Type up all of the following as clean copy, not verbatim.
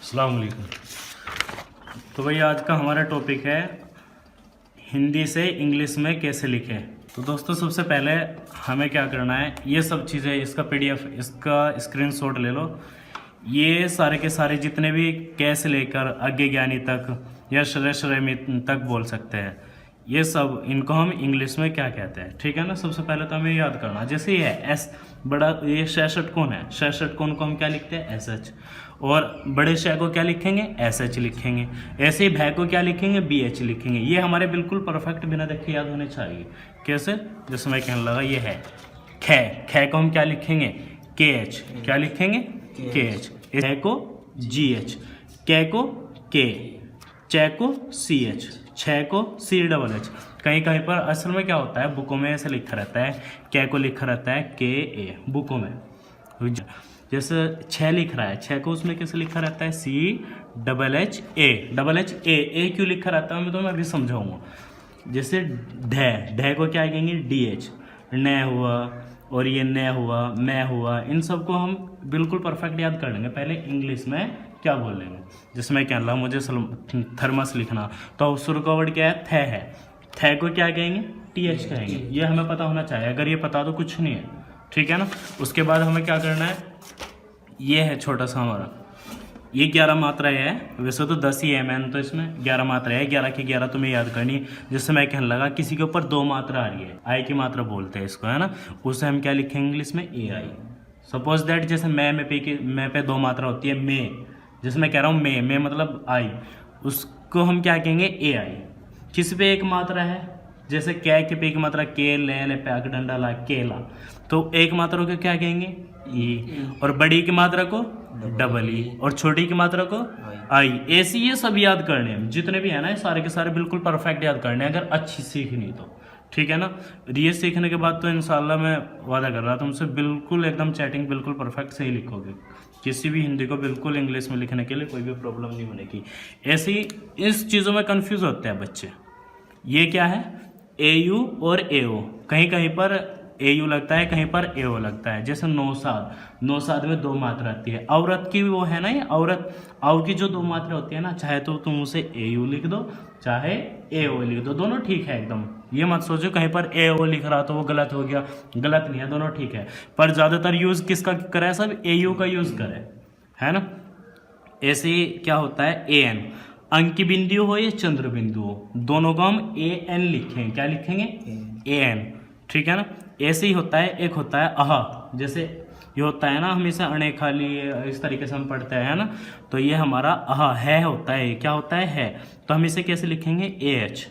अस्सलाम वालेकुम। तो भाई आज का हमारा टॉपिक है हिंदी से इंग्लिश में कैसे लिखें। तो दोस्तों सबसे पहले हमें क्या करना है, ये सब चीज़ें इसका PDF इसका स्क्रीनशॉट ले लो। ये सारे के सारे जितने भी कै से लेकर आगे ज्ञानी तक या श्रेय तक बोल सकते हैं, ये सब इनको हम इंग्लिश में क्या कहते हैं, ठीक है ना। सबसे पहले तो हमें याद करना, जैसे ये है एस बड़ा, ये शैशट कौन है, शैशट कौन को हम क्या लिखते हैं SH, और बड़े शय को क्या लिखेंगे SH लिखेंगे। ऐसे ही भय को क्या लिखेंगे BH लिखेंगे। ये हमारे बिल्कुल परफेक्ट बिना देखे याद होने चाहिए। कैसे, जैसे मैं कहने लगा ये है खे, खे को हम क्या लिखेंगे KH, क्या लिखेंगे KH, खे को GH, कै को K, चे को CH, छः को CH। कहीं कहीं पर असल में क्या होता है, बुकों में ऐसे लिखा रहता है, कै को लिखा रहता है KA बुकों में। जैसे छः लिख रहा है, छः को उसमें कैसे लिखा रहता है CHHA, ए क्यों लिखा रहता है मैं तो मैं अभी समझाऊंगा। जैसे ढे को क्या कहेंगे DH, न हुआ और ये न हुआ, मैं हुआ, इन सबको हम बिल्कुल परफेक्ट याद कर लेंगे। पहले इंग्लिश में क्या बोल लेंगे, जिसमें क्या ला मुझे थर्मस लिखना, तो शुरू का वर्ड क्या है थे को क्या कहेंगे TH कहेंगे। ये हमें पता होना चाहिए, अगर ये पता तो कुछ नहीं है, ठीक है ना। उसके बाद हमें क्या करना है, ये है छोटा सा हमारा, ये 11 मात्रा है, वैसे तो 10 ही है, मैंने तो इसमें 11 मात्रा है, 11 की 11 तुम्हें याद करनी है। जैसे मैं कहने लगा किसी के ऊपर 2 मात्रा आ रही है, आई की मात्रा बोलते हैं इसको, है ना, उसे हम क्या लिखेंगे इंग्लिश में AI। सपोज दैट जैसे मैं पे 2 मात्रा होती है, मे, जैसे मैं कह रहा हूँ मे मतलब आई, उसको हम क्या कहेंगे AI। किस पे एक मात्रा है, जैसे कै के पे एक मात्रा के, ले पे आके डंडा ला केला, तो एक मात्रा को क्या कहेंगे ई, और बड़ी की मात्रा को डबल ई, और छोटी की मात्रा को आई। ऐसे ये सब याद करने हैं, जितने भी है ना ये सारे के सारे बिल्कुल परफेक्ट याद करने हैं, अगर अच्छी सीखनी तो, ठीक है ना। ये सीखने के बाद तो इंशाल्लाह मैं वादा कर रहा था तुमसे बिल्कुल एकदम चैटिंग बिल्कुल परफेक्ट सही लिखोगे, किसी भी हिंदी को बिल्कुल इंग्लिश में लिखने के लिए कोई भी प्रॉब्लम नहीं होने की। ऐसे ही इस चीज़ों में कंफ्यूज होते हैं बच्चे। ये क्या है AU और AO, कहीं कहीं पर AU लगता है, कहीं पर AO लगता है। जैसे नौसाद में 2 मात्रा आती है, औरत की वो है ना, ये औरत, औ की जो 2 मात्रा होती है ना, चाहे तो तुम उसे AU लिख दो चाहे AO लिख दो, दोनों ठीक है एकदम। ये मत सोचो कहीं पर AO लिख रहा तो वो गलत हो गया, गलत नहीं है, दोनों ठीक है। पर ज़्यादातर यूज़ किसका करें, सब AU का यूज़ करें, है ना। ऐसे ही क्या होता है AN, अंक की बिंदु हो या चंद्र बिंदु हो, दोनों को हम AN लिखेंगे, क्या लिखेंगे AN, ठीक है ना। ऐसे ही होता है, एक होता है अह, जैसे ये होता है ना हमेशा अणे खाली, इस तरीके से हम पढ़ते हैं ना, तो ये हमारा अह है होता है, क्या होता है, तो हम इसे कैसे लिखेंगे AH।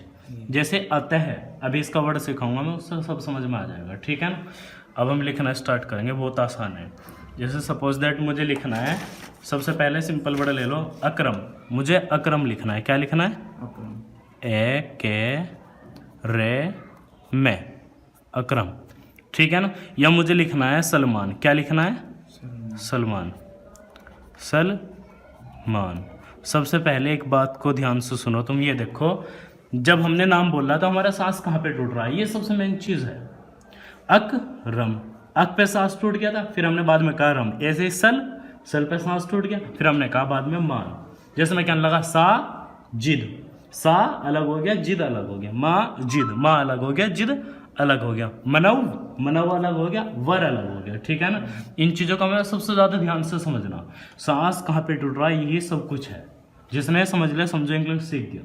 जैसे अतः, अभी इसका वर्ड सिखाऊंगा मैं, उससे सब समझ में आ जाएगा, ठीक है ना। अब हम लिखना स्टार्ट करेंगे, बहुत आसान है। जैसे सपोज दैट मुझे लिखना है, सबसे पहले सिंपल वर्ड ले लो अकरम, मुझे अकरम लिखना है, क्या लिखना है ए के रे में अकरम, ठीक है ना। या मुझे लिखना है सलमान, क्या लिखना है सलमान, सलमान। सबसे पहले एक बात को ध्यान से सुनो तुम, ये देखो जब हमने नाम बोला तो हमारा सांस कहाँ पे टूट रहा है, ये सबसे मेन चीज़ है। अकरम, अक पे सांस टूट गया था, फिर हमने बाद में कहा रम, ऐसे ही सल पे सांस टूट गया, फिर हमने कहा बाद में मान। जैसे मैं कहने लगा जिद, सा अलग हो गया, जिद अलग हो गया, माँ जिद, माँ अलग हो गया, जिद अलग हो गया, मनव अलग हो गया, वर अलग हो गया, ठीक है ना। इन चीज़ों का मैं सबसे ज़्यादा ध्यान से समझना, सांस कहाँ पे टूट रहा है, ये सब कुछ है। जिसने समझ लिया समझो इंग्लिश सीख गया,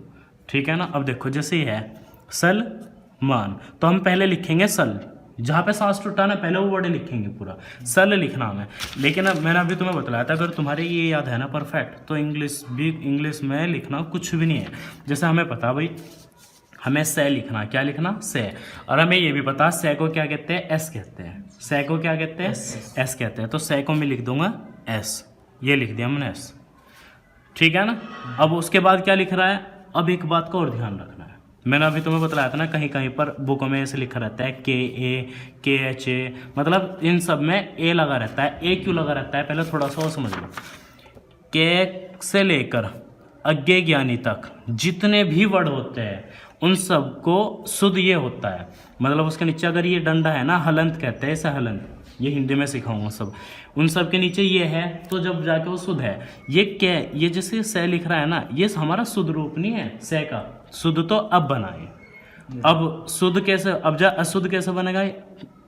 ठीक है ना। अब देखो जैसे ये है सलमान, तो हम पहले लिखेंगे सल, जहाँ पे सांस टूटा ना पहले वो वर्ड लिखेंगे पूरा, सल लिखना हमें। लेकिन अब मैंने अभी तुम्हें बतलाया था, अगर तुम्हारे ये याद है ना परफेक्ट, तो इंग्लिश में लिखना कुछ भी नहीं है। जैसे हमें पता भाई हमें से लिखना, क्या लिखना से, और हमें ये भी पता से को क्या कहते हैं S कहते हैं, से को क्या कहते हैं S कहते हैं, तो से को मैं लिख दूंगा S, ये लिख दिया हमने S, ठीक है ना। अब उसके बाद क्या लिख रहा है, अब एक बात का और ध्यान रखना है, मैंने अभी तुम्हें बतलाया था ना कहीं कहीं पर बुकों में ऐसे लिखा रहता है KA KHA, मतलब इन सब में A लगा रहता है। A क्यों लगा रहता है पहले थोड़ा सा वो समझ लो। K से लेकर अज्ञे ज्ञानी तक जितने भी वर्ड होते हैं उन सब को शुद्ध ये होता है, मतलब उसके नीचे अगर ये डंडा है ना, हलंत कहते हैं इसे, हलंत ये हिंदी में सिखाऊंगा सब। उन सब के नीचे ये है तो जब जाके वो शुद्ध है। ये क्या है, ये जैसे से लिख रहा है ना, ये हमारा शुद्ध रूप नहीं है से का। शुद्ध तो अब बनाए, अब शुद्ध कैसे, अब जा अशुद्ध कैसे बनेगा,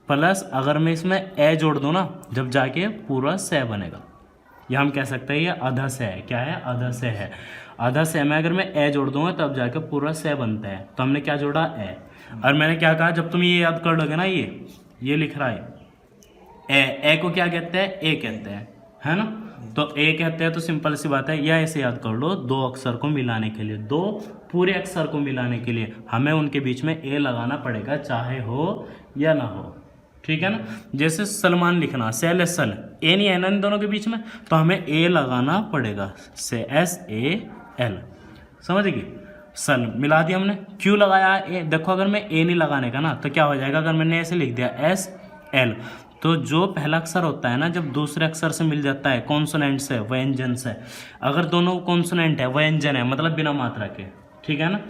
प्लस अगर मैं इसमें ए जोड़ दूँ ना, जब जाके पूरा से बनेगा। या हम कह सकते हैं ये आधा से है। क्या है, आधा से है। आधा से में अगर मैं ए जोड़ दूंगा तब जाके पूरा से बनता है। तो हमने क्या जोड़ा, ए। और मैंने क्या कहा, जब तुम ये याद कर लोगे ना, ये लिख रहा है ए को क्या कहते हैं, ए कहते हैं, है ना। तो ए कहते हैं तो सिंपल सी बात है, या ऐसे याद कर लो, दो अक्षर को मिलाने के लिए, दो पूरे अक्षर को मिलाने के लिए हमें उनके बीच में ए लगाना पड़ेगा, चाहे हो या ना हो। ठीक है ना। जैसे सलमान लिखना, सेल सल, ए नहीं है ना इन दोनों के बीच में, तो हमें ए लगाना पड़ेगा, से SAL, समझ गए। सल मिला दिया हमने, क्यों लगाया ए, देखो अगर मैं ए नहीं लगाने का ना तो क्या हो जाएगा, अगर मैंने ऐसे लिख दिया SL, तो जो पहला अक्षर होता है ना, जब दूसरे अक्षर से मिल जाता है कॉन्सोनेंट से, व्यंजन से, अगर दोनों कॉन्सोनेंट है, व्यंजन है, मतलब बिना मात्रा के, ठीक है ना,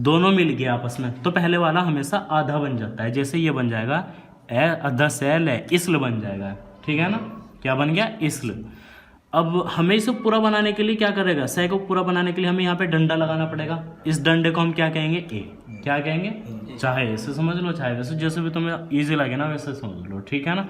दोनों मिल गए आपस में, तो पहले वाला हमेशा आधा बन जाता है। जैसे ये बन जाएगा आधा सेल है, इसल बन जाएगा, ठीक है ना। क्या बन गया, इसल। अब हमें इसे पूरा बनाने के लिए क्या करेगा, से को पूरा बनाने के लिए हमें यहाँ पे डंडा लगाना पड़ेगा। इस डंडे को हम क्या कहेंगे, ए। क्या कहेंगे, चाहे ऐसे समझ लो, चाहे वैसे, जैसे भी तुम्हें इजी लगे ना वैसे समझ लो, ठीक है ना।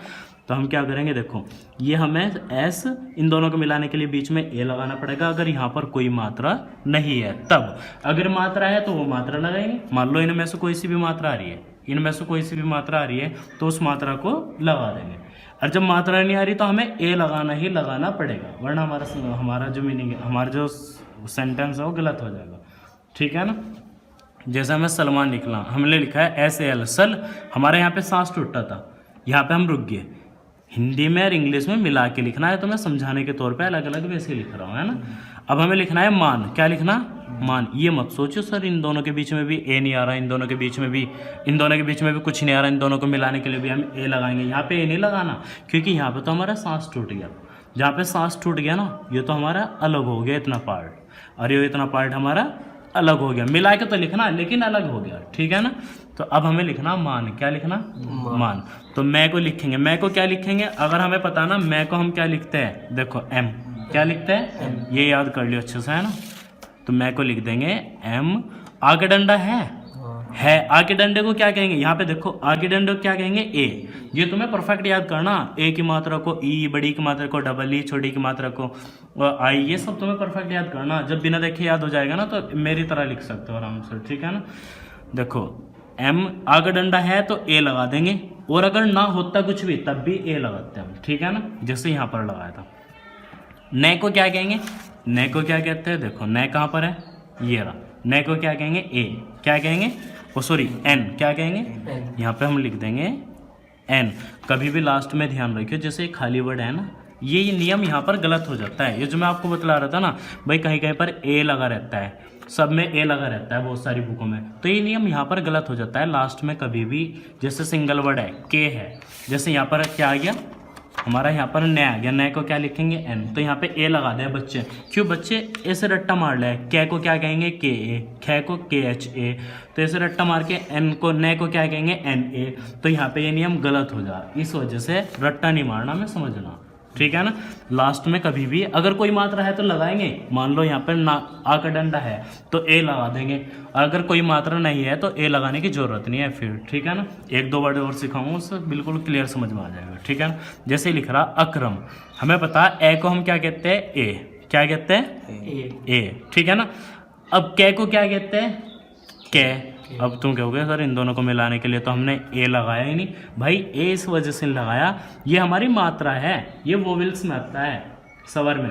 तो हम क्या करेंगे, देखो ये हमें एस, इन दोनों को मिलाने के लिए बीच में ए लगाना पड़ेगा। अगर यहाँ पर कोई मात्रा नहीं है तब, अगर मात्रा है तो वो मात्रा लगाएंगे। मान लो इनमें से कोई सी भी मात्रा आ रही है, इनमें से कोई सी भी मात्रा आ रही है तो उस मात्रा को लगा देंगे। और जब मात्रा नहीं आ रही तो हमें ए लगाना ही लगाना पड़ेगा, वरना हमारा जो मीनिंग है, हमारा जो सेंटेंस है वो गलत हो जाएगा, ठीक है ना। जैसे हमें सलमान लिखना, हमने लिखा है SAL, सल, हमारे यहाँ पे सांस टूटा था, यहाँ पे हम रुक गए। हिंदी में और इंग्लिश में मिला के लिखना है, तो मैं समझाने के तौर पे अलग अलग वैसे लिख रहा हूँ, है ना। अब हमें लिखना है मान, क्या लिखना, मान। ये मत सोचो सर इन दोनों के बीच में भी ए नहीं आ रहा, इन दोनों के बीच में भी कुछ नहीं आ रहा, इन दोनों को मिलाने के लिए भी हम ए लगाएंगे। यहाँ पे ए नहीं लगाना, क्योंकि यहाँ पे तो हमारा सांस टूट गया। जहाँ पे सांस टूट गया ना, ये तो हमारा अलग हो गया इतना पार्ट, और ये इतना पार्ट हमारा अलग हो गया। मिला के तो लिखना लेकिन अलग हो गया, ठीक है ना। तो अब हमें लिखना मान, क्या लिखना, मान। तो मैं को लिखेंगे, मैं को क्या लिखेंगे, अगर हमें पता ना मैं को हम क्या लिखते हैं, देखो एम, क्या लिखते हैं, ये याद कर लियो अच्छे से, है ना। तो मैं को लिख देंगे एम। आगे डंडा है, आगे डंडे को क्या कहेंगे, यहाँ पे देखो आगे डंडे को क्या कहेंगे, ए। ये तुम्हें परफेक्ट याद करना, ए की मात्रा को ई, बड़ी की मात्रा को डबल ई, छोटी की मात्रा को आई, ये सब तुम्हें परफेक्ट याद करना। जब बिना देखे याद हो जाएगा ना तो मेरी तरह लिख सकते हो आराम से, ठीक है ना। देखो एम, आगे डंडा है तो ए लगा देंगे, और अगर ना होता कुछ भी तब भी ए लगाते हैं, ठीक है ना, जैसे यहाँ पर लगाया था। ने को क्या कहेंगे, ने को क्या कहते हैं, देखो ने कहाँ पर है, ये रहा। ने को क्या कहेंगे, ए। क्या कहेंगे, ओ सॉरी एन, क्या कहेंगे, यहाँ पे हम लिख देंगे एन। कभी भी लास्ट में ध्यान रखियो, जैसे खाली वर्ड है ना, ये नियम यहाँ पर गलत हो जाता है। ये जो मैं आपको बतला रहा था ना भाई, कहीं कहीं पर ए लगा रहता है, सब में ए लगा रहता है बहुत सारी बुकों में, तो ये नियम यहाँ पर गलत हो जाता है। लास्ट में कभी भी, जैसे सिंगल वर्ड है के है, जैसे यहाँ पर क्या आ गया हमारा, यहाँ पर न आ गया, न को क्या लिखेंगे, एन। तो यहाँ पे ए लगा दें बच्चे, क्यों, बच्चे ऐसे रट्टा मार ले, कै को क्या कहेंगे, के ए, खे को KHA, तो ऐसे रट्टा मार के एन को, न को क्या कहेंगे, NA। तो यहाँ पे ये नियम गलत हो जा, इस वजह से रट्टा नहीं मारना, मैं समझना, ठीक है ना। लास्ट में कभी भी अगर कोई मात्रा है तो लगाएंगे, मान लो यहाँ पर ना आ का डंडा है तो ए लगा देंगे, अगर कोई मात्रा नहीं है तो ए लगाने की जरूरत नहीं है फिर, ठीक है ना। एक दो वर्ड और सिखाऊंगा, उससे बिल्कुल क्लियर समझ में आ जाएगा, ठीक है ना। जैसे लिख रहा अक्रम, हमें पता है ए को हम क्या कहते हैं, ए। क्या कहते हैं, ए, ठीक है ना। अब कै को क्या कहते हैं, कै। अब तुम कहोगे सर इन दोनों को मिलाने के लिए तो हमने ए लगाया ही नहीं, भाई ए इस वजह से लगाया, ये हमारी मात्रा है, ये वोवेल्स में आता है स्वर में,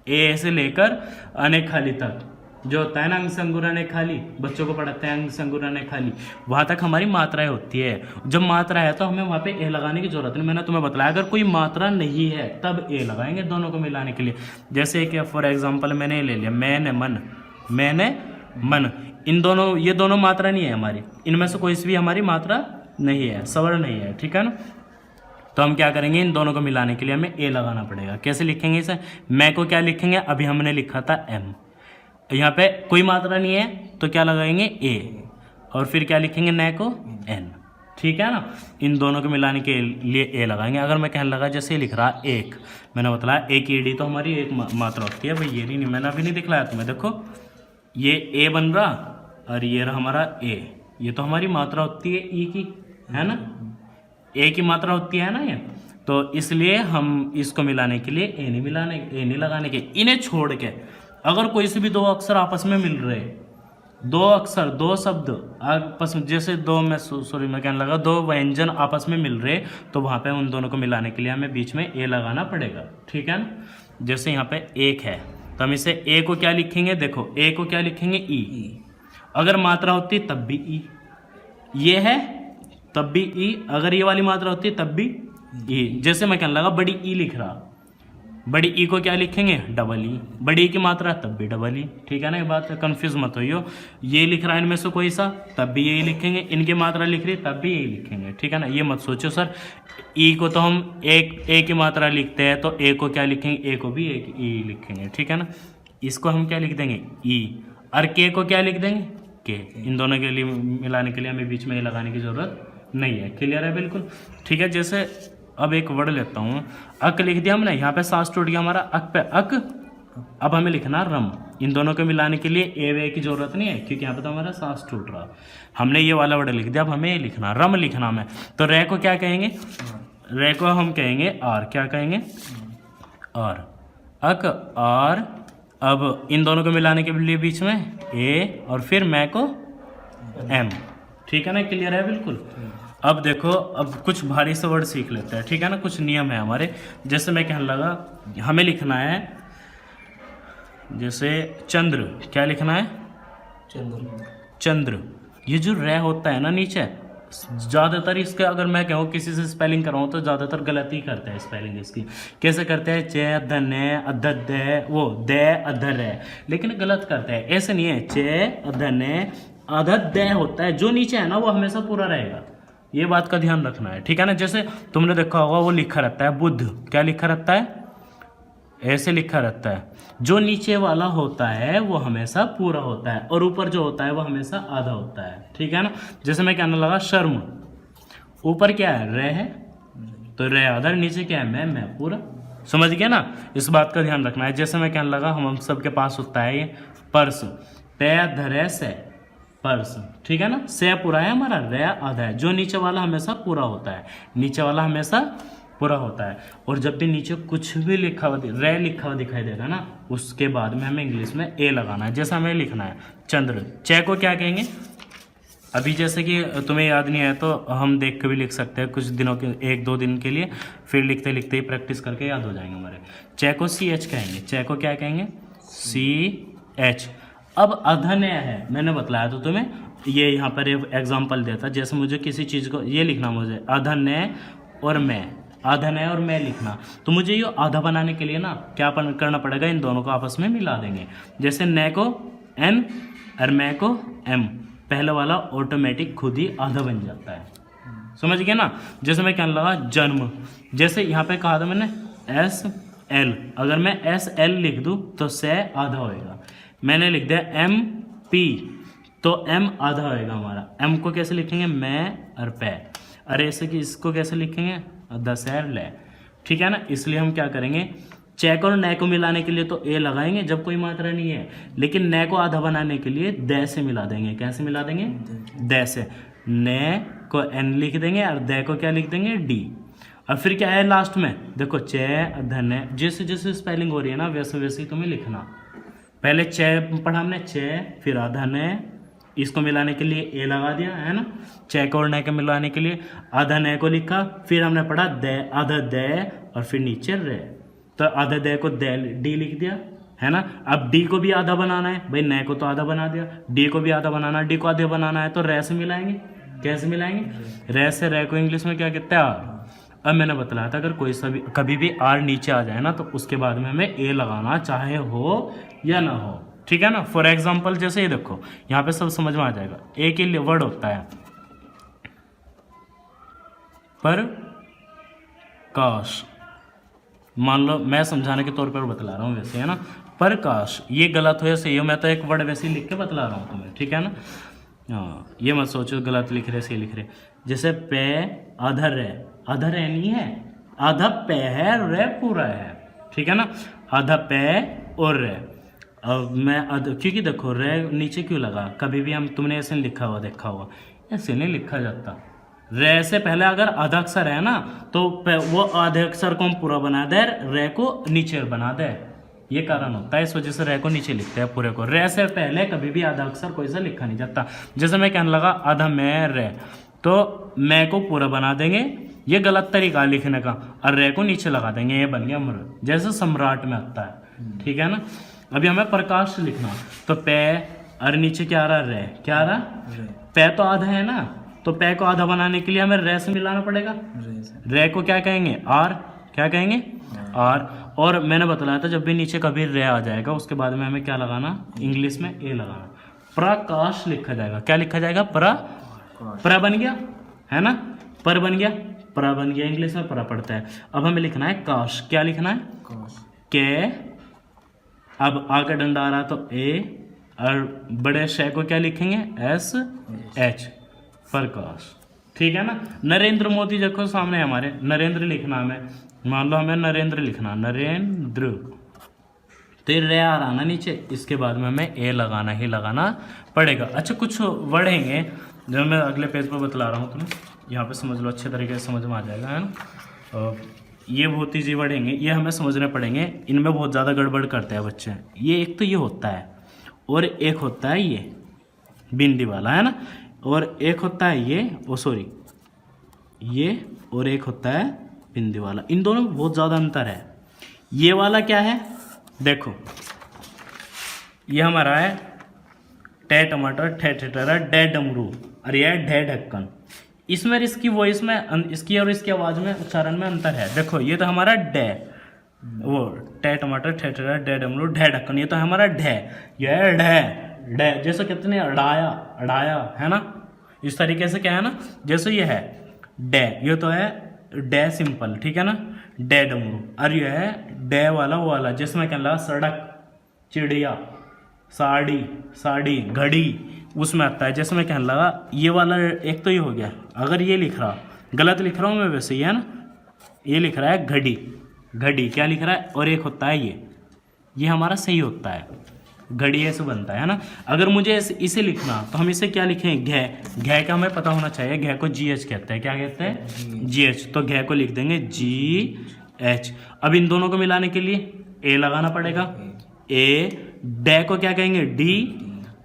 ए से लेकर अनेक खाली तक जो होता है ना, अंग संगुर अनेक खाली, बच्चों को पढ़ाते हैं अंग संगुर अनेक खाली, वहाँ तक हमारी मात्राएं होती है। जब मात्रा है तो हमें वहाँ पे ए लगाने की जरूरत नहीं, मैंने तुम्हें बताया अगर कोई मात्रा नहीं है तब ए लगाएंगे दोनों को मिलाने के लिए। जैसे कि फॉर एग्जाम्पल मैंने ले लिया मैंने मन, मैंने मन, इन दोनों, ये दोनों मात्रा नहीं है हमारी, इनमें से कोई सी भी हमारी मात्रा नहीं है, स्वर नहीं है, ठीक है ना। तो हम क्या करेंगे, इन दोनों को मिलाने के लिए हमें ए लगाना पड़ेगा। कैसे लिखेंगे इसे, मैं को क्या लिखेंगे, अभी हमने लिखा था एम, यहाँ पे कोई मात्रा नहीं है तो क्या लगाएंगे, ए, और फिर क्या लिखेंगे, न को एन, ठीक है ना। इन दोनों को मिलाने के लिए ए लगाएंगे। अगर मैं कहने लगा जैसे लिख रहा एक, मैंने बताया एक ईडी तो हमारी एक मात्रा होती है भाई, ये नहीं मैंने अभी नहीं दिखलाया तुम्हें। देखो ये ए बन रहा और ये रहा हमारा ए, ये तो हमारी मात्रा होती है ई की, है ना, ए की मात्रा होती है ना ये। तो इसलिए हम इसको मिलाने के लिए ए नहीं लगाने के, इन्हें छोड़ के अगर कोई से भी दो अक्षर आपस में मिल रहे, दो अक्षर दो शब्द आपस में, जैसे दो मैं कहने लगा दो व्यंजन आपस में मिल रहे, तो वहाँ पे उन दोनों को मिलाने के लिए हमें बीच में ए लगाना पड़ेगा, ठीक है ना। जैसे यहाँ पे एक है तो हम इसे ए को क्या लिखेंगे, देखो ए को क्या लिखेंगे ई, अगर मात्रा होती तब भी ई, ये है तब भी ई, अगर ये वाली मात्रा होती तब भी ई। जैसे मैं कहने लगा बड़ी ई लिख रहा, बड़ी ई को क्या लिखेंगे डबल ई, बड़ी ई की मात्रा तब भी डबल ई, ठीक है ना। ये बात कंफ्यूज मत होइयो, ये लिख रहा है इनमें से कोई सा तब भी यही लिखेंगे, इनकी मात्रा लिख रही तब भी यही लिखेंगे, ठीक है ना। ये मत सोचो सर ई को तो हम एक ए की मात्रा लिखते हैं तो ए को क्या लिखेंगे, ए को भी एक ई लिखेंगे, ठीक है ना। इसको हम क्या लिख देंगे ई, और के को क्या लिख देंगे के। इन दोनों के लिए मिलाने के लिए हमें बीच में ये लगाने की जरूरत नहीं है, क्लियर है बिल्कुल, ठीक है। जैसे अब एक वर्ड लेता हूँ, अक लिख दिया हमने, यहाँ पे सांस टूट गया हमारा अक पे अक, अब हमें लिखना रम। इन दोनों को मिलाने के लिए ए वे की जरूरत नहीं है क्योंकि यहाँ पे तो हमारा सांस टूट रहा, हमने ये वाला वर्ड लिख दिया, अब हमें ये लिखना रम लिखना में। तो रे को क्या कहेंगे, रे को हम कहेंगे आर, क्या कहेंगे आर, अक आर। अब इन दोनों को मिलाने के लिए बीच में ए और फिर मैं को एम, ठीक है ना, क्लियर है बिल्कुल। अब देखो अब कुछ भारी से वर्ड सीख लेते हैं, ठीक है ना, कुछ नियम है हमारे। जैसे मैं कहने लगा हमें लिखना है जैसे चंद्र, क्या लिखना है चंद्र, चंद्र। ये जो रे होता है ना नीचे, ज़्यादातर इसके अगर मैं कहूँ किसी से स्पेलिंग कराऊँ तो ज़्यादातर गलती करते हैं स्पेलिंग इसकी। कैसे करते हैं, चे धन अध दे, वो दे अधर है, लेकिन गलत करते हैं। ऐसे नहीं है, चे अधन अध दे होता है, जो नीचे है ना वो हमेशा पूरा रहेगा, ये बात का ध्यान रखना है, ठीक है ना। जैसे तुमने देखा होगा वो लिखा रहता है बुद्ध, क्या लिखा रहता है ऐसे लिखा रहता है, जो नीचे वाला होता है वो हमेशा पूरा होता है और ऊपर जो होता है वो हमेशा आधा होता है, ठीक है ना। जैसे मैं कहने लगा शर्म, ऊपर क्या है रे है तो रे आधा, नीचे क्या है मैं पूरा, समझ गया ना, इस बात का ध्यान रखना है। जैसे मैं कहने लगा हम सबके पास होता है ये पर्स, पे धरे से पर्स, ठीक है ना, से पूरा है हमारा, रे आधा है, जो नीचे वाला हमेशा पूरा होता है, नीचे वाला हमेशा पूरा होता है। और जब भी नीचे कुछ भी लिखा हुआ रे लिखा हुआ दिखाई देगा ना, उसके बाद में हमें इंग्लिश में ए लगाना है। जैसा हमें लिखना है चंद्र, चे को क्या कहेंगे, अभी जैसे कि तुम्हें याद नहीं है तो हम देख के भी लिख सकते हैं कुछ दिनों के, एक दो दिन के लिए, फिर लिखते लिखते ही प्रैक्टिस करके याद हो जाएंगे हमारे। चे को सी एच कहेंगे, चे को क्या कहेंगे सी एच। अब अधन्य है, मैंने बतलाया तो तुम्हें, ये यहाँ पर एग्जाम्पल देता, जैसे मुझे किसी चीज़ को ये लिखना, मुझे अधन्य और मैं, अधन्य और मैं लिखना, तो मुझे ये आधा बनाने के लिए ना क्या करना पड़ेगा, इन दोनों को आपस में मिला देंगे। जैसे न को एन और मैं को एम, पहले वाला ऑटोमेटिक खुद ही आधा बन जाता है, समझ गए ना। जैसे मैं कहने लगा जन्म, जैसे यहाँ पे कहा था मैंने एस एल, अगर मैं एस एल लिख दूँ तो से आधा होएगा, मैंने लिख दिया एम पी तो एम आधा होएगा हमारा। एम को कैसे लिखेंगे मैं और पे, अरे ऐसे कि इसको कैसे लिखेंगे दशहर ले, ठीक है ना। इसलिए हम क्या करेंगे, चेक और नै को मिलाने के लिए तो ए लगाएंगे जब कोई मात्रा नहीं है, लेकिन नै को आधा बनाने के लिए दे से मिला देंगे। कैसे मिला देंगे, दे से, नै को एन लिख देंगे और दे को क्या लिख देंगे डी। और फिर क्या है लास्ट में, देखो चे धन, जैसे जैसे स्पेलिंग हो रही है ना वैसे वैसे ही तुम्हें लिखना। पहले चे पढ़ा हमने, चे फिर आधन है, इसको मिलाने के लिए ए लगा दिया है ना, चेक और नए को मिलाने के लिए आधा नए को लिखा, फिर हमने पढ़ा दे आधा दे और फिर नीचे रे, तो आधा दे को दे डी लिख दिया है ना। अब डी को भी आधा बनाना है भाई, नए को तो आधा बना दिया, डी को भी आधा बनाना, डी को आधा बनाना है तो रे से मिलाएंगे। कैसे मिलाएंगे, रे से, रे को इंग्लिश में क्या कहते हैं आर। अब मैंने बतलाया था अगर कोई सभी कभी भी आर नीचे आ जाए ना तो उसके बाद में हमें ए लगाना, चाहे हो या ना हो, ठीक है ना। फॉर एग्जाम्पल जैसे ये देखो यहाँ पे सब समझ में आ जाएगा, ए के लिए वर्ड होता है पर काश, मान लो मैं समझाने के तौर पर बतला रहा हूँ वैसे, है ना, पर काश, ये गलत हो या सही हो, मैं तो एक वर्ड वैसे ही लिख के बतला रहा हूँ तुम्हें, ठीक है ना। हाँ, ये मत सोचो गलत लिख रहे सही लिख रहे। जैसे पे अधर है, अधर है नहीं है, आधा पे है, रे पूरा है, ठीक है ना। आधा पे और रे। अब मैं क्योंकि देखो रे नीचे क्यों लगा, कभी भी हम तुमने ऐसे नहीं लिखा हुआ देखा हुआ, ऐसे नहीं लिखा जाता। रे से पहले अगर आधा अक्षर है ना तो वो आधे अक्षर को हम पूरा बना दे, रे को नीचे बना दे, ये कारण होता है। इस वजह से रे को नीचे लिखते हैं पूरे को। रे से पहले कभी भी आधा अक्षर कोई सा लिखा नहीं जाता। जैसे मैं कहने लगा आधा मैं रे, तो मैं को पूरा बना देंगे, ये गलत तरीका लिखने का, और रे को नीचे लगा देंगे, ये बन गया मृ, जैसे सम्राट में आता है, ठीक है ना। अभी हमें प्रकाश लिखना, तो पे और नीचे क्या आ रहा, रे, क्या आ रहा, पे तो आधा है ना, तो पे को आधा बनाने के लिए हमें रे से मिलाना पड़ेगा। रे को क्या कहेंगे, आर, क्या कहेंगे, आर। और मैंने बतलाया था जब भी नीचे कभी रे आ जाएगा उसके बाद में हमें क्या लगाना, इंग्लिश में ए लगाना। प्रकाश लिखा जाएगा, क्या लिखा जाएगा, प्र बन गया है ना, पर बन गया, प्र बन गया, इंग्लिश में प्र पड़ता है। अब हमें लिखना है काश, क्या लिखना है, के। अब आ का डंडा आ रहा तो ए, और बड़े शय को क्या लिखेंगे, एस एच, प्रकाश, ठीक है ना। नरेंद्र मोदी देखो सामने हमारे, नरेंद्र लिखना हमें, मान लो हमें नरेंद्र लिखना, नरेंद्र, तो ये रे आ रहा ना नीचे, इसके बाद में हमें ए लगाना ही लगाना पड़ेगा। अच्छा, कुछ वर्ड हैं जो मैं अगले पेज पर बतला रहा हूँ, तुम्हें यहाँ पे समझ लो, अच्छे तरीके से समझ में आ जाएगा, है ना। ये बहुत ईजी वर्ड हैं, ये हमें समझने पड़ेंगे, इनमें बहुत ज़्यादा गड़बड़ करते हैं बच्चे। ये एक तो ये होता है, और एक होता है ये बिंदी वाला, है ना, और एक होता है ये, ओ सॉरी ये, और एक होता है बिंदी वाला। इन दोनों में बहुत ज़्यादा अंतर है। ये वाला क्या है, देखो ये हमारा है टे टमाटर, ठे ठेठरा, डे डमरू, और यह है ढे ढक्कन। इसमें इसकी वॉइस में, इसकी और इसकी आवाज़ में, उच्चारण में अंतर है। देखो ये तो हमारा डे, वो टे टमाटर, ठे ठेठरा, डे डमरू, ढे ढक्कन, ये तो हमारा ढे, यह है ढे, ढे जैसे कितने अड़ाया, अड़ाया, है ना। इस तरीके से क्या है ना, जैसे ये है डे, ये तो है डे सिंपल, ठीक है ना, डे डमरू, और ये है डे वाला वो वाला, जिसमें क्या लगा सड़क, चिड़िया, साड़ी, साड़ी, घड़ी, उसमें आता है। जैसे मैं कहने लगा ये वाला, एक तो ये हो गया, अगर ये लिख रहा, गलत लिख रहा हूँ मैं वैसे ही, है ना, ये लिख रहा है घड़ी, घड़ी क्या लिख रहा है, और एक होता है ये हमारा सही होता है, घड़ी ऐसे बनता है ना। अगर मुझे इसे लिखना तो हम इसे क्या लिखें, घे, घे का हमें पता होना चाहिए, घे को जी एच कहते हैं, क्या कहते हैं, जी एच, तो घे को लिख देंगे जी एच। अब इन दोनों को मिलाने के लिए ए लगाना पड़ेगा, ए, डे को क्या कहेंगे, डी,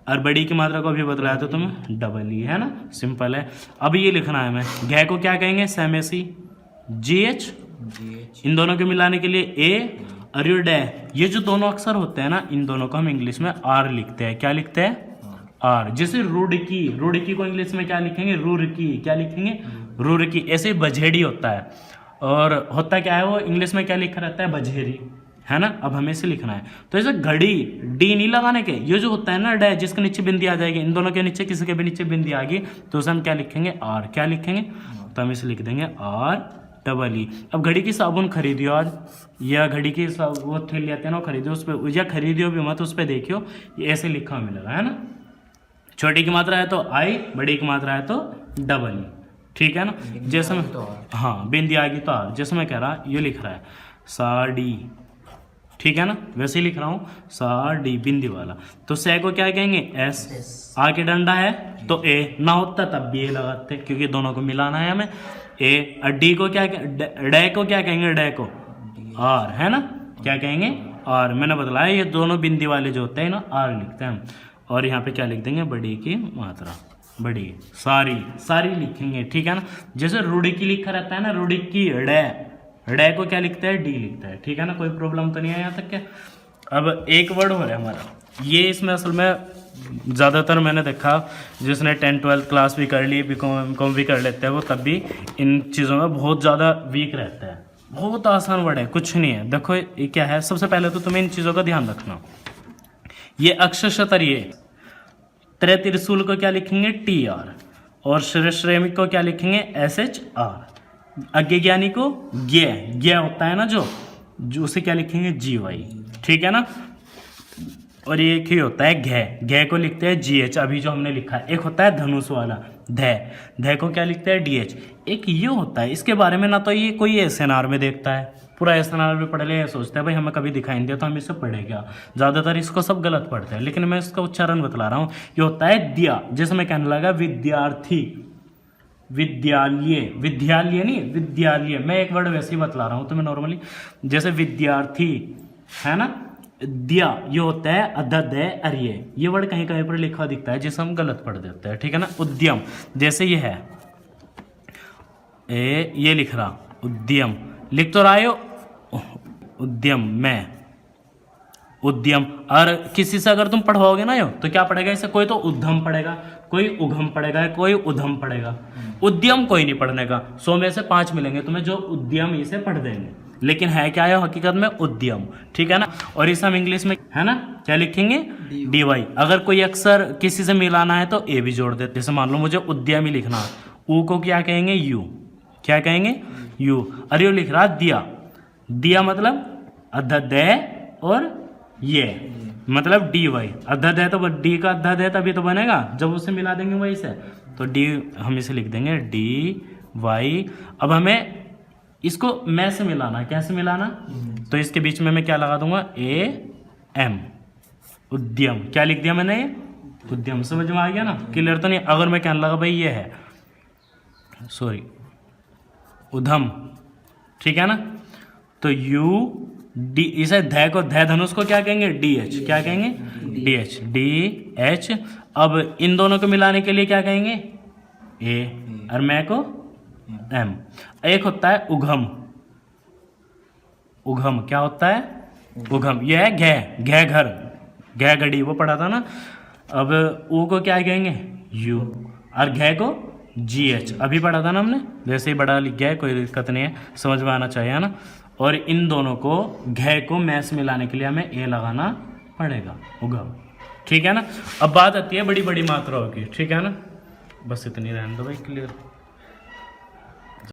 और बड़ी की मात्रा को अभी बतलाया था तुम्हें, डबल ई, है ना, सिंपल है। अब ये लिखना है हमें, घे को क्या कहेंगे, सेमेसी, जी एच, इन दोनों को मिलाने के लिए ए, और ये डे, ये जो दोनों अक्षर होते हैं ना, इन दोनों को हम इंग्लिश में आर लिखते हैं, क्या लिखते हैं, आर। जैसे रुड़की, रुड़की को इंग्लिश में क्या लिखेंगे, रुरकी, क्या लिखेंगे, रुरकी। ऐसे बझेड़ी होता है, और होता क्या है वो इंग्लिश में क्या लिखा रहता है, बझेरी, है ना। अब हमें इसे लिखना है, तो ऐसे घड़ी, डी नहीं लगाने के, ये जो होता है ना डे, जिसके नीचे बिंदी आ जाएगी, इन दोनों के नीचे किसी के भी नीचे बिंदी आ गई तो उसे हम क्या लिखेंगे, आर, क्या लिखेंगे, तो हम इसे लिख देंगे आर डबल ई। अब घड़ी की साबुन खरीदियो आज, या घड़ी की वो थैली आते हैं ना, खरीदियो, उस पर, या खरीदियो भी मत, उस पर देखियो, ये ऐसे लिखा मिलेगा, है ना। छोटी की मात्रा है तो आई, बड़ी की मात्रा है तो डबल ई, ठीक है ना। जैसे मैं, हाँ बिंदी आ गई तो आर, जैसे मैं कह रहा, ये लिख रहा है साड़ी, ठीक है ना, वैसे ही लिख रहा हूँ, साड़ी बिंदी वाला। तो से को क्या कहेंगे, एस, आ के डंडा है तो ए, ना होता तब भी ए लगाते, क्योंकि दोनों को मिलाना है हमें। ए, और डी को क्या, डे को क्या कहेंगे, डे को आर, है ना, क्या कहेंगे, आर। मैंने बतलाया ये दोनों बिंदी वाले जो होते हैं ना, आर लिखते हैं हम। और यहाँ पे क्या लिख देंगे, बड़ी की मात्रा, बड़ी, सारी, सारी लिखेंगे, ठीक है ना। जैसे रुड़ी की लिखा रहता है ना, रुड़ी की, डे, डे को क्या लिखता है, डी लिखता है, ठीक है ना, कोई प्रॉब्लम तो नहीं है यहाँ तक क्या। अब एक वर्ड हो रहा है हमारा, ये इसमें असल में ज़्यादातर मैंने देखा जिसने 10th-12th क्लास भी कर ली, बीकॉम भी कर लेते हैं, वो तब भी इन चीज़ों में बहुत ज़्यादा वीक रहता है। बहुत आसान वर्ड है, कुछ नहीं है। देखो ये क्या है, सबसे पहले तो तुम्हें इन चीज़ों का ध्यान रखना। ये अक्षर ये त्रे त्रिशूल को क्या लिखेंगे, टी आर, और श्रेमिक को क्या लिखेंगे, एस एच आर। अज्ञ ज्ञानी को ज्ञ होता है ना जो उसे क्या लिखेंगे, जी वाई, ठीक है ना। और ये एक ही होता है घे को लिखते हैं GH, अभी जो हमने लिखा है। एक होता है धनुष वाला धे को क्या लिखते हैं DH। एक ये होता है, इसके बारे में ना तो ये कोई SNR में देखता है, पूरा SNR में पढ़ ले, सोचता है भाई हमें कभी दिखाई नहीं दिया तो हम इसे पढ़े क्या, ज़्यादातर इसको सब गलत पढ़ते हैं, लेकिन मैं इसका उच्चारण बतला रहा हूँ। ये होता है दिया, जैसे मैं कहने लगा विद्यार्थी, विद्यालय नहीं विद्यालय, मैं एक वर्ड वैसे ही बतला रहा हूँ तो मैं नॉर्मली, जैसे विद्यार्थी है ना, दिया ये होता है अर्य, ये वर्ड कहीं कहीं पर लिखा दिखता है जिसे हम गलत पढ़ देते हैं, ठीक है ना। उद्यम, जैसे ये है ये लिख रहा उद्यम, लिख तो रहा हो उद्यम में उद्यम, और किसी से अगर तुम पढ़वाओगे ना यो तो क्या पढ़ेगा इसे, कोई तो उद्यम पढ़ेगा, कोई उगम पढ़ेगा, कोई उधम पढ़ेगा, उद्यम कोई नहीं पढ़ने का। 100 में से 5 मिलेंगे तुम्हें जो उद्यम इसे पढ़ देंगे, लेकिन है क्या है हकीकत में उद्यम, ठीक है ना। और इसे हम इंग्लिश में है ना क्या लिखेंगे DY। अगर कोई अक्षर किसी से मिलाना है तो A भी जोड़ देते, जैसे मान लो मुझे उद्यमी लिखना, ऊ को क्या कहेंगे U, क्या कहेंगे U। अरे यो लिख रहा दिया मतलब अध्याय और ये मतलब DY, अध्याय तो D का अध्याय तभी तो बनेगा जब उसे मिला देंगे वही से, तो D हम इसे लिख देंगे DY। अब हमें इसको मैं से मिलाना, कैसे मिलाना, तो इसके बीच में मैं क्या लगा दूंगा AM, उद्यम, क्या लिख दिया मैंने उद्यम, समझ में आ गया ना, क्लियर तो नहीं। अगर मैं कहने लगा भाई ये है सॉरी उधम, ठीक है ना, तो UD, इसे धै धनुष को क्या कहेंगे DH, क्या कहेंगे DH। अब इन दोनों को मिलाने के लिए क्या कहेंगे A, और मैं को M। एक होता है उघम, क्या होता है उघम, यह है घे घर, घे घड़ी वो पढ़ा था ना। अब ऊ को क्या कहेंगे U, और घे को GH, अभी पढ़ा था ना हमने, वैसे ही बड़ा लिख गया है, कोई दिक्कत नहीं है, समझ में आना चाहिए, है ना। और इन दोनों को घे को मैस मिलाने के लिए हमें A लगाना पड़ेगा, उघम, ठीक है ना। अब बात आती है बड़ी बड़ी मात्राओं की, ठीक है ना, बस इतनी रहने दो भाई, क्लियर।